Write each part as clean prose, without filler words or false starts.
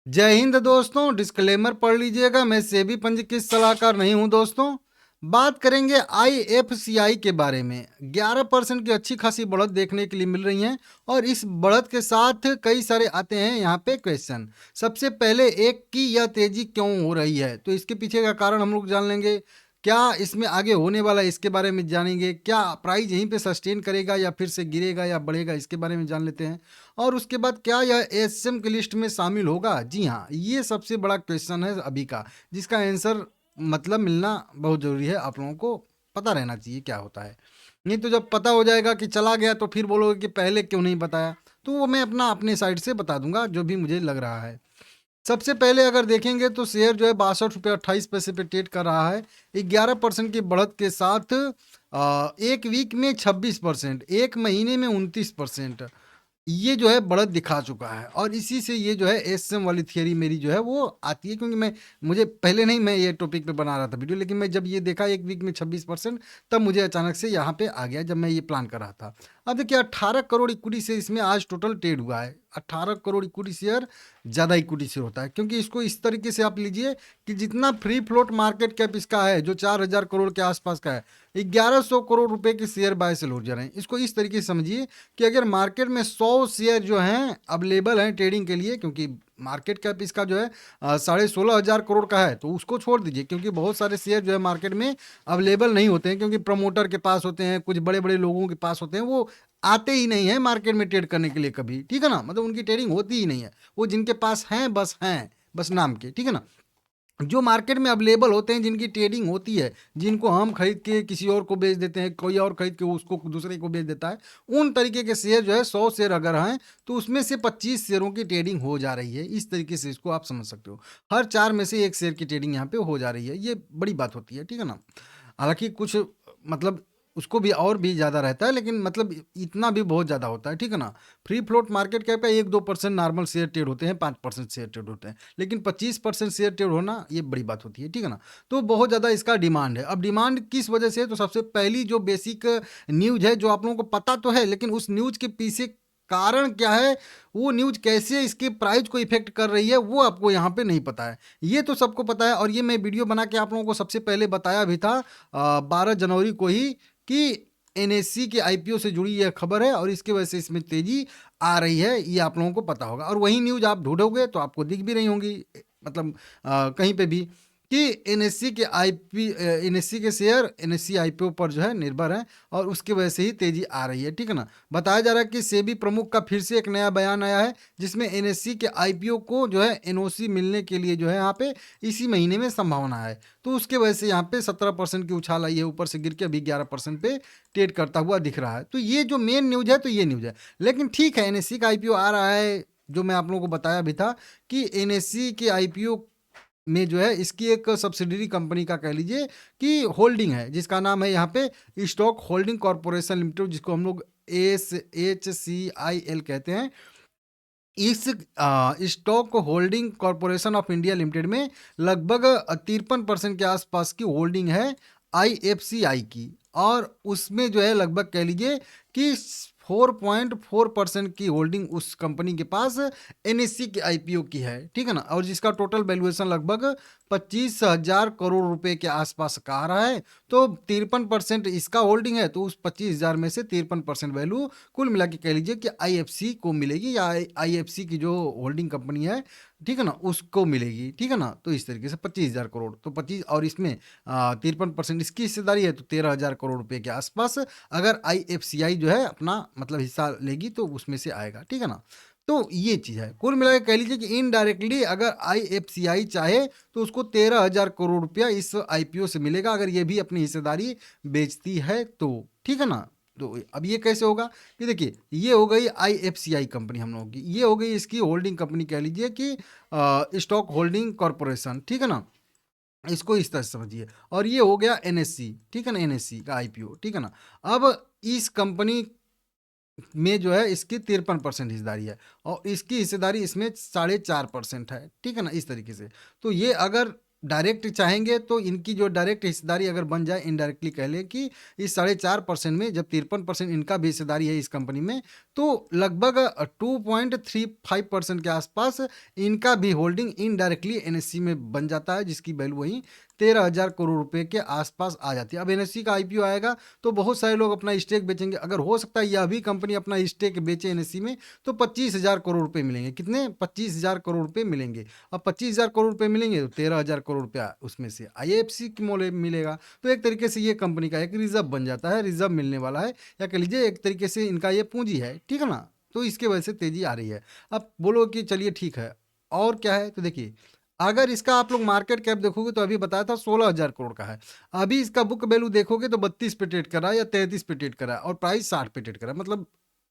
जय हिंद दोस्तों। डिस्क्लेमर पढ़ लीजिएगा, मैं सेबी पंजीकृत सलाहकार नहीं हूं दोस्तों। बात करेंगे आईएफसीआई के बारे में। 11% की अच्छी खासी बढ़त देखने के लिए मिल रही है और इस बढ़त के साथ कई सारे आते हैं यहाँ पे क्वेश्चन। सबसे पहले एक की यह तेजी क्यों हो रही है, तो इसके पीछे का कारण हम लोग जान लेंगे। क्या इसमें आगे होने वाला है इसके बारे में जानेंगे। क्या प्राइस यहीं पे सस्टेन करेगा या फिर से गिरेगा या बढ़ेगा, इसके बारे में जान लेते हैं। और उसके बाद क्या यह एसएम की लिस्ट में शामिल होगा। जी हाँ, ये सबसे बड़ा क्वेश्चन है अभी का, जिसका आंसर मतलब मिलना बहुत ज़रूरी है। आप लोगों को पता रहना चाहिए क्या होता है, नहीं तो जब पता हो जाएगा कि चला गया तो फिर बोलोगे कि पहले क्यों नहीं बताया। तो वो मैं अपने साइड से बता दूंगा जो भी मुझे लग रहा है। सबसे पहले अगर देखेंगे तो शेयर जो है 62 रुपये 28 पैसे पे ट्रेड कर रहा है। 11% की बढ़त के साथ एक वीक में 26%, एक महीने में 29% ये जो है बढ़त दिखा चुका है। और इसी से ये जो है एसएम वाली थियरी मेरी जो है वो आती है, क्योंकि मुझे पहले नहीं, मैं ये टॉपिक पे बना रहा था वीडियो, लेकिन मैं जब ये देखा एक वीक में 26%, तब मुझे अचानक से यहाँ पे आ गया जब मैं ये प्लान कर रहा था। अब देखिए 18 करोड़ इक्विटी से इसमें आज टोटल ट्रेड हुआ है। 18 करोड़ इक्विटी शेयर ज़्यादा इक्विटी शेयर होता है, क्योंकि इसको इस तरीके से आप लीजिए कि जितना फ्री फ्लोट मार्केट कैप इसका है जो 4000 करोड़ के आसपास का है, 1100 करोड़ रुपए के शेयर बाय सेल हो जा रहे हैं। इसको इस तरीके से समझिए कि अगर मार्केट में 100 शेयर जो हैं अवेलेबल हैं ट्रेडिंग के लिए, क्योंकि मार्केट कैप इसका जो है 16,500 करोड़ का है, तो उसको छोड़ दीजिए, क्योंकि बहुत सारे शेयर जो है मार्केट में अवेलेबल नहीं होते हैं, क्योंकि प्रमोटर के पास होते हैं, कुछ बड़े बड़े लोगों के पास होते हैं, वो आते ही नहीं है मार्केट में ट्रेड करने के लिए कभी। ठीक है ना, मतलब उनकी ट्रेडिंग होती ही नहीं है। वो जिनके पास हैं बस नाम के। ठीक है ना, जो मार्केट में अवेलेबल होते हैं, जिनकी ट्रेडिंग होती है, जिनको हम खरीद के किसी और को बेच देते हैं, कोई और खरीद के उसको दूसरे को बेच देता है, उन तरीके के शेयर जो है 100 शेयर अगर हैं तो उसमें से 25 शेयरों की ट्रेडिंग हो जा रही है। इस तरीके से इसको आप समझ सकते हो। हर 4 में से एक शेयर की ट्रेडिंग यहाँ पे हो जा रही है। ये बड़ी बात होती है। ठीक है ना, हालांकि कुछ मतलब उसको भी और भी ज़्यादा रहता है, लेकिन मतलब इतना भी बहुत ज़्यादा होता है। ठीक है ना, फ्री फ्लोट मार्केट कैप का 1-2% नॉर्मल शेयर ट्रेड होते हैं, 5% शेयर ट्रेड होते हैं, लेकिन 25% शेयर ट्रेड होना ये बड़ी बात होती है। ठीक है ना, तो बहुत ज़्यादा इसका डिमांड है। अब डिमांड किस वजह से है, तो सबसे पहली जो बेसिक न्यूज है जो आप लोगों को पता तो है, लेकिन उस न्यूज के पीछे कारण क्या है, वो न्यूज कैसे इसके प्राइस को इफेक्ट कर रही है, वो आपको यहाँ पे नहीं पता है। ये तो सबको पता है, और ये मैं वीडियो बना के आप लोगों को सबसे पहले बताया भी था 12 जनवरी को ही, कि एनएससी के आईपीओ से जुड़ी यह खबर है और इसके वजह से इसमें तेजी आ रही है। ये आप लोगों को पता होगा, और वही न्यूज आप ढूंढोगे तो आपको दिख भी रही होंगी, मतलब कहीं पे भी, कि एनएससी के शेयर एनएससी आईपीओ पर जो है निर्भर है, और उसकी वजह से ही तेजी आ रही है। ठीक है ना, बताया जा रहा है कि सेबी प्रमुख का फिर से एक नया बयान आया है, जिसमें एनएससी के आईपीओ को जो है एनओसी मिलने के लिए जो है यहाँ पे इसी महीने में संभावना है। तो उसके वजह से यहाँ पे 17% की उछाल आई है, ऊपर से गिर के अभी 11% पे ट्रेड करता हुआ दिख रहा है। तो ये जो मेन न्यूज है तो ये न्यूज है। लेकिन ठीक है, एनएससी का आईपीओ आ रहा है, जो मैं आप लोगों को बताया भी था कि एनएससी के आईपीओ में जो है इसकी एक सब्सिडरी कंपनी का कह लीजिए कि होल्डिंग है, जिसका नाम है यहाँ पे स्टॉक होल्डिंग कॉरपोरेशन लिमिटेड, जिसको हम लोग SHCIL कहते हैं। इस stock holding corporation of India limited में लगभग 53% के आसपास की होल्डिंग है आईएफसीआई की, और उसमें जो है लगभग कह लीजिए कि 4.4% की होल्डिंग उस कंपनी के पास एनएससी के आईपीओ की है। ठीक है ना, और जिसका टोटल वैल्यूएशन लगभग 25,000 करोड़ रुपए के आसपास का आ रहा है। तो 53% इसका होल्डिंग है, तो उस 25,000 में से 53% वैल्यू कुल मिला के कह लीजिए कि आईएफसी को मिलेगी, या आईएफसी की जो होल्डिंग कंपनी है, ठीक है ना, उसको मिलेगी। ठीक है ना, तो इस तरीके से 25,000 करोड़, तो 25 और इसमें 53% इसकी हिस्सेदारी है, तो 13,000 करोड़ रुपए के आसपास अगर आईएफसीआई जो है अपना मतलब हिस्सा लेगी तो उसमें से आएगा। ठीक है ना, तो ये चीज़ है। कुल मिला के कह लीजिए कि इनडायरेक्टली अगर आईएफसीआई चाहे तो उसको 13,000 करोड़ रुपया इस आईपीओ से मिलेगा, अगर ये भी अपनी हिस्सेदारी बेचती है तो। ठीक है ना, तो अब ये कैसे होगा कि देखिए, ये हो गई आईएफसीआई कंपनी हम लोगों की, ये हो गई इसकी होल्डिंग कंपनी कह लीजिए कि स्टॉक होल्डिंग कॉरपोरेशन। ठीक है ना, इसको इस तरह से समझिए। और ये हो गया एनएससी। ठीक है ना, एनएससी का आईपीओ। ठीक है ना, अब इस कंपनी में जो है इसकी 53% हिस्सेदारी है, और इसकी हिस्सेदारी इसमें 4.5% है। ठीक है ना, इस तरीके से। तो ये अगर डायरेक्ट चाहेंगे तो इनकी जो डायरेक्ट हिस्सेदारी अगर बन जाए, इनडायरेक्टली कह लें कि इस 4.5% में जब 53% इनका भी हिस्सेदारी है इस कंपनी में, तो लगभग 2.35% के आसपास इनका भी होल्डिंग इनडायरेक्टली एनएससी में बन जाता है, जिसकी वैल्यू वहीं 13,000 करोड़ रुपए के आसपास आ जाती है। अब एनएससी का आईपीओ आएगा तो बहुत सारे लोग अपना स्टेक बेचेंगे। अगर हो सकता है यह भी कंपनी अपना स्टेक बेचे एनएससी में, तो 25,000 करोड़ रुपए मिलेंगे। कितने? 25,000 करोड़ रुपए मिलेंगे। अब 25,000 करोड़ रुपए मिलेंगे तो 13,000 करोड़ रुपया उसमें से आईएफसी की मोले मिलेगा। तो एक तरीके से ये कंपनी का एक रिजर्व बन जाता है, रिजर्व मिलने वाला है, या कह लीजिए एक तरीके से इनका ये पूंजी है, ठीक है ना। तो इसके वजह से तेजी आ रही है। अब बोलो कि चलिए ठीक है, और क्या है, तो देखिए अगर इसका आप लोग मार्केट कैप देखोगे तो अभी बताया था 16,000 करोड़ का है। अभी इसका बुक वैल्यू देखोगे तो 32 पे ट्रेड कर रहा है या 33 पे ट्रेड कर रहा है, और प्राइस 60 पे ट्रेड कर रहा है। मतलब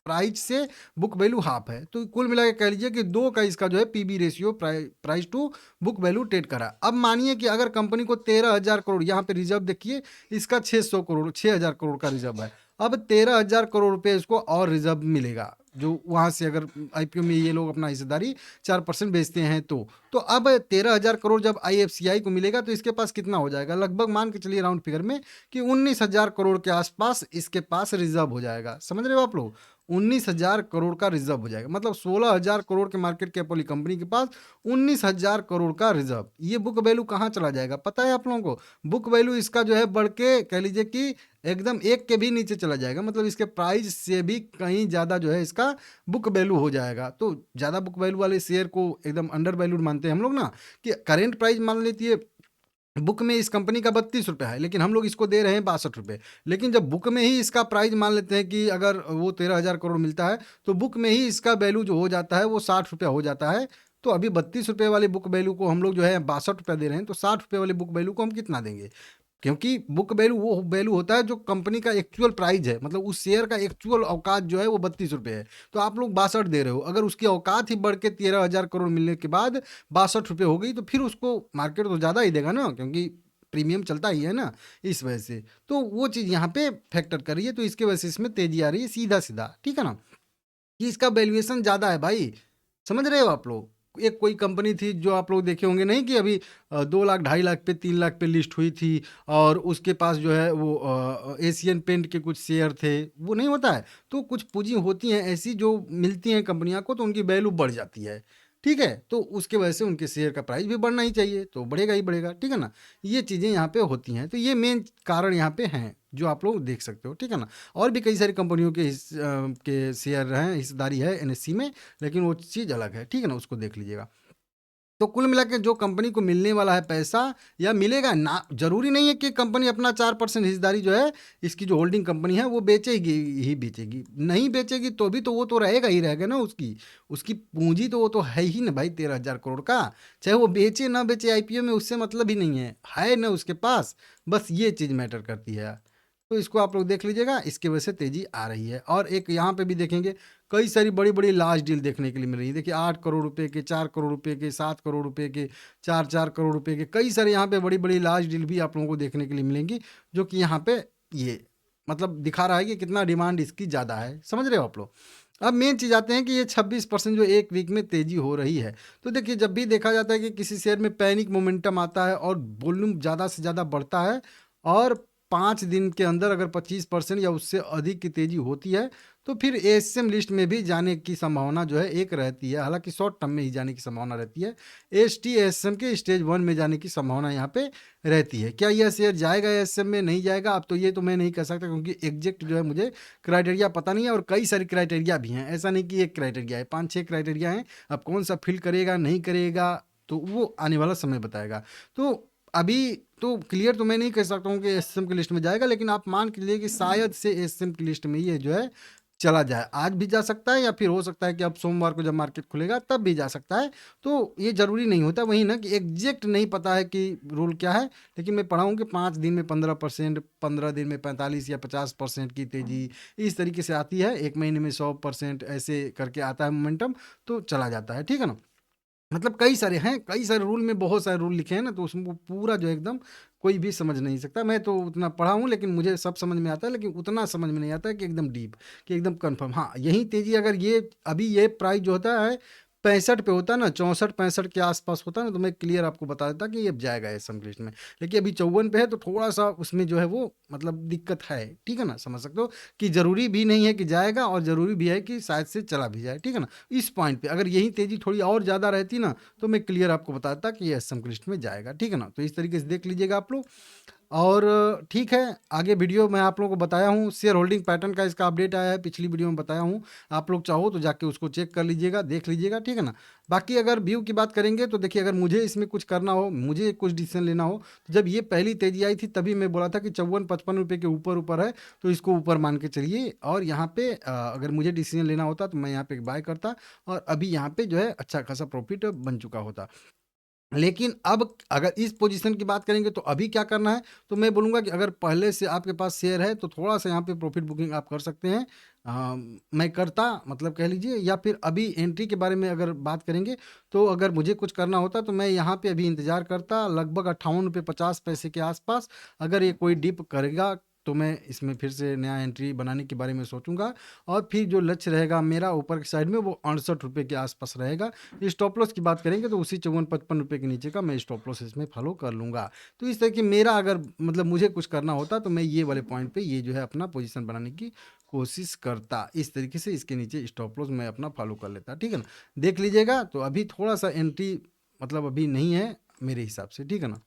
प्राइस से बुक वैल्यू हाफ है। तो कुल मिला के कह लीजिए कि 2 का इसका जो है PB ratio, price to book value trade करा। अब मानिए कि अगर कंपनी को 13,000 करोड़, यहाँ पे रिजर्व देखिए इसका 600 करोड़, 6,000 करोड़ का रिजर्व है। अब 13,000 करोड़ रुपए इसको और रिजर्व मिलेगा, जो वहां से अगर आईपीओ में ये लोग अपना हिस्सेदारी 4% बेचते हैं तो अब 13,000 करोड़ जब आईएफसीआई को मिलेगा तो इसके पास कितना हो जाएगा? लगभग मान के चलिए राउंड फिगर में कि 19,000 करोड़ के आसपास इसके पास रिजर्व हो जाएगा। समझ रहे हो आप लोग? 19,000 करोड़ का रिजर्व हो जाएगा। मतलब 16,000 करोड़ के मार्केट कैप वाली कंपनी के पास 19,000 करोड़ का रिजर्व। ये बुक वैल्यू कहाँ चला जाएगा पता है आप लोगों को? बुक वैल्यू इसका जो है बढ़ के कह लीजिए कि एकदम 1 के भी नीचे चला जाएगा। मतलब इसके प्राइस से भी कहीं ज़्यादा जो है इसका बुक वैल्यू हो जाएगा। तो ज़्यादा बुक वैल्यू वाले शेयर को एकदम अंडर वैल्यूड मानते हैं हम लोग ना, कि करेंट प्राइस मान लेती है बुक में इस कंपनी का 32 रुपये है, लेकिन हम लोग इसको दे रहे हैं 62 रुपये। लेकिन जब बुक में ही इसका प्राइस मान लेते हैं कि अगर वो 13,000 करोड़ मिलता है, तो बुक में ही इसका वैल्यू जो हो जाता है वो 60 रुपया हो जाता है। तो अभी 32 रुपये वाली बुक वैल्यू को हम लोग जो है 62 रुपया दे रहे हैं, तो 60 रुपये वाली बुक वैल्यू को हम कितना देंगे? क्योंकि बुक वैल्यू वो वैल्यू होता है जो कंपनी का एक्चुअल प्राइस है, मतलब उस शेयर का एक्चुअल औकात जो है वो 32 रुपये है। तो आप लोग 62 दे रहे हो, अगर उसकी औकात ही बढ़ के 13,000 करोड़ मिलने के बाद 62 रुपये हो गई, तो फिर उसको मार्केट तो ज़्यादा ही देगा ना, क्योंकि प्रीमियम चलता ही है ना, इस वजह से। तो वो चीज़ यहाँ पे फैक्टर कर रही है, तो इसके वजह से इसमें तेजी आ रही है, सीधा सीधा, ठीक है ना, कि इसका वैल्यूएशन ज़्यादा है भाई। समझ रहे हो आप लोग? एक कोई कंपनी थी जो आप लोग देखे होंगे नहीं, कि अभी 2 लाख 2.5 लाख पे 3 लाख पे लिस्ट हुई थी, और उसके पास जो है वो एशियन पेंट के कुछ शेयर थे, वो नहीं होता है। तो कुछ पूंजी होती हैं ऐसी जो मिलती हैं कंपनियां को, तो उनकी वैल्यू बढ़ जाती है, ठीक है। तो उसके वजह से उनके शेयर का प्राइस भी बढ़ना ही चाहिए, तो बढ़ेगा ही बढ़ेगा, ठीक है ना। ये चीज़ें यहाँ पे होती हैं, तो ये मेन कारण यहाँ पे हैं जो आप लोग देख सकते हो, ठीक है ना। और भी कई सारी कंपनियों के के शेयर हैं, हिस्सेदारी है एनएससी में, लेकिन वो चीज़ अलग है, ठीक है ना, उसको देख लीजिएगा। तो कुल मिला के जो कंपनी को मिलने वाला है पैसा, या मिलेगा ना, जरूरी नहीं है कि कंपनी अपना 4% हिस्सेदारी जो है, इसकी जो होल्डिंग कंपनी है वो बेचेगी ही बेचेगी। नहीं बेचेगी तो भी तो वो तो रहेगा ही रहेगा ना, उसकी उसकी पूंजी तो वो तो है ही ना भाई 13,000 करोड़ का। चाहे वो बेचे ना बेचे आईपीओ में, उससे मतलब ही नहीं है ना उसके पास। बस ये चीज़ मैटर करती है। तो इसको आप लोग देख लीजिएगा, इसकी वजह से तेजी आ रही है। और एक यहाँ पे भी देखेंगे कई सारी बड़ी बड़ी लार्ज डील देखने के लिए मिल रही है। देखिए 8 करोड़ रुपए के, 4 करोड़ रुपए के, 7 करोड़ रुपए के, 4 करोड़ रुपए के, कई सारे यहाँ पे बड़ी बड़ी लार्ज डील भी आप लोगों को देखने के लिए मिलेंगी, जो कि यहाँ पे ये मतलब दिखा रहा है कि कितना डिमांड इसकी ज़्यादा है। समझ रहे हो आप लोग? अब मेन चीज़ आते हैं कि ये 26% जो एक वीक में तेजी हो रही है। तो देखिए जब भी देखा जाता है कि किसी शेयर में पैनिक मोमेंटम आता है और वॉल्यूम ज़्यादा से ज़्यादा बढ़ता है, और 5 दिन के अंदर अगर 25% या उससे अधिक की तेजी होती है, तो फिर एएसएम लिस्ट में भी जाने की संभावना जो है एक रहती है। हालांकि शॉर्ट टर्म में ही जाने की संभावना रहती है। एसटी एएसएम के स्टेज 1 में जाने की संभावना यहाँ पे रहती है। क्या यह शेयर जाएगा एएसएम में, नहीं जाएगा, अब तो ये तो मैं नहीं कह सकता, क्योंकि एग्जैक्ट जो है मुझे क्राइटेरिया पता नहीं है, और कई सारे क्राइटेरिया भी हैं। ऐसा नहीं कि एक क्राइटेरिया है, 5-6 क्राइटेरिया हैं। अब कौन सा फिल करेगा नहीं करेगा तो वो आने वाला समय बताएगा। तो अभी तो क्लियर तो मैं नहीं कह सकता हूँ कि एसएम की लिस्ट में जाएगा, लेकिन आप मान के लिए कि शायद से एसएम की लिस्ट में ये जो है चला जाए। आज भी जा सकता है, या फिर हो सकता है कि अब सोमवार को जब मार्केट खुलेगा तब भी जा सकता है। तो ये ज़रूरी नहीं होता, वही ना कि एग्जैक्ट नहीं पता है कि रूल क्या है। लेकिन मैं पढ़ा हूँ कि 5 दिन में 15%, 15 दिन में 45 या 50% की तेज़ी इस तरीके से आती है, 1 महीने में 100% ऐसे करके आता है मोमेंटम, तो चला जाता है, ठीक है ना। मतलब कई सारे हैं, कई सारे रूल में बहुत सारे रूल लिखे हैं ना, तो उसमें पूरा जो एकदम कोई भी समझ नहीं सकता। मैं तो उतना पढ़ा हूँ, लेकिन मुझे सब समझ में आता है, लेकिन उतना समझ में नहीं आता है कि एकदम डीप, कि एकदम कंफर्म। हाँ, यही तेज़ी अगर ये अभी ये प्राइस जो होता है 65 पे होता ना, 64-65 के आसपास होता ना, तो मैं क्लियर आपको बता देता कि ये अब जाएगा इस समलिस्ट में। लेकिन अभी 54 पे है, तो थोड़ा-सा उसमें जो है वो मतलब दिक्कत है, ठीक है ना? समझ सकते हो कि ज़रूरी भी नहीं है कि जाएगा और ज़रूरी भी है कि शायद से चला भी जाए, ठीक है ना? इस पॉइंट पे अगर यही तेज़ी थोड़ी और ज़्यादा रहती ना, तो मैं क्लियर आपको बता देता कि ये एस समलिस्ट में जाएगा, ठीक है ना? तो इस तरीके से देख लीजिएगा आप लोग। और ठीक है, आगे वीडियो मैं आप लोगों को बताया हूँ, शेयर होल्डिंग पैटर्न का इसका अपडेट आया है, पिछली वीडियो में बताया हूँ। आप लोग चाहो तो जाके उसको चेक कर लीजिएगा, देख लीजिएगा, ठीक है ना? बाकी अगर व्यू की बात करेंगे तो देखिए, अगर मुझे इसमें कुछ करना हो, मुझे कुछ डिसीजन लेना हो, तो जब ये पहली तेज़ी आई थी तभी मैं बोला था कि 54-55 रुपए के ऊपर-ऊपर है, तो इसको ऊपर मान के चलिए। और यहाँ पे अगर मुझे डिसीजन लेना होता तो मैं यहाँ पे बाय करता और अभी यहाँ पे जो है अच्छा खासा प्रॉफिट बन चुका होता। लेकिन अब अगर इस पोजीशन की बात करेंगे तो अभी क्या करना है, तो मैं बोलूँगा कि अगर पहले से आपके पास शेयर है तो थोड़ा-सा यहाँ पे प्रॉफिट बुकिंग आप कर सकते हैं। मैं करता मतलब कह लीजिए, या फिर अभी एंट्री के बारे में अगर बात करेंगे, तो अगर मुझे कुछ करना होता तो मैं यहाँ पे अभी इंतज़ार करता लगभग ₹58.50 के आसपास। अगर ये कोई डिप करेगा तो मैं इसमें फिर से नया एंट्री बनाने के बारे में सोचूँगा, और फिर जो लक्ष्य रहेगा मेरा ऊपर की साइड में वो ₹68 के आसपास रहेगा। स्टॉप लॉस की बात करेंगे तो उसी 54-55 रुपए के नीचे का मैं स्टॉप लॉस इसमें फॉलो कर लूँगा। तो इस तरह की मेरा अगर मतलब मुझे कुछ करना होता तो मैं ये वाले पॉइंट पे ये जो है अपना पोजीशन बनाने की कोशिश करता। इस तरीके से इसके नीचे स्टॉप लॉस मैं अपना फॉलो कर लेता, ठीक है ना? देख लीजिएगा, तो अभी थोड़ा-सा एंट्री मतलब अभी नहीं है मेरे हिसाब से, ठीक है ना?